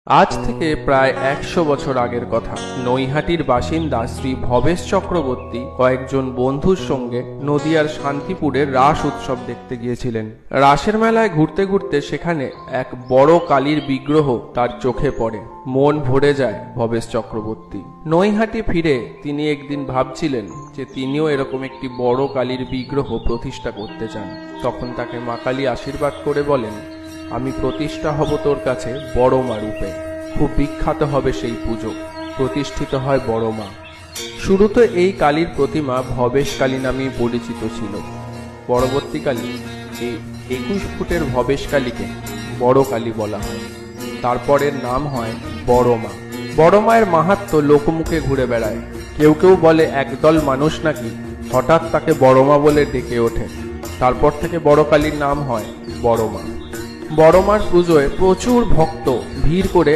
আজ থেকে প্রায় ১০০ বছর আগের কথা। নৈহাটির বাসিন্দা শ্রী ভবেশ চক্রবর্তী কয়েকজন বন্ধুর সঙ্গে নদিয়ার শান্তিপুরের রাস উৎসব দেখতে গিয়েছিলেন। রাসের মেলায় ঘুরতে ঘুরতে সেখানে এক বড় কালীর বিগ্রহ তার চোখে পড়ে। মন ভরে যায় ভবেশ চক্রবর্তী। নৈহাটি ফিরে তিনি একদিন ভাবছিলেন যে তিনিও এরকম একটি বড় কালীর বিগ্রহ প্রতিষ্ঠা করতে চান। তখন তাকে মা কালী আশীর্বাদ করে বলেন, আমি প্রতিষ্ঠা হব তোর কাছে বড় মা রূপে। খুব বিখ্যাত হবে সেই পুজো, প্রতিষ্ঠিত হয় বড় মা। শুরুতে এই কালীর প্রতিমা ভবেশ কালী নামেই পরিচিত ছিল। পরবর্তীকালে এই ২১ ফুটের ভবেশ কালীকে বড় কালী বলা হয়। তারপরের নাম হয় বড় মা। বড় মায়ের মাহাত্ম্য লোকমুখে ঘুরে বেড়ায়। কেউ কেউ বলে একদল মানুষ নাকি হঠাৎ তাকে বড় মা বলে ডেকে ওঠে। তারপর থেকে বড় কালীর নাম হয় বড় মা। বড় মার পুজোয় প্রচুর ভক্ত ভিড় করে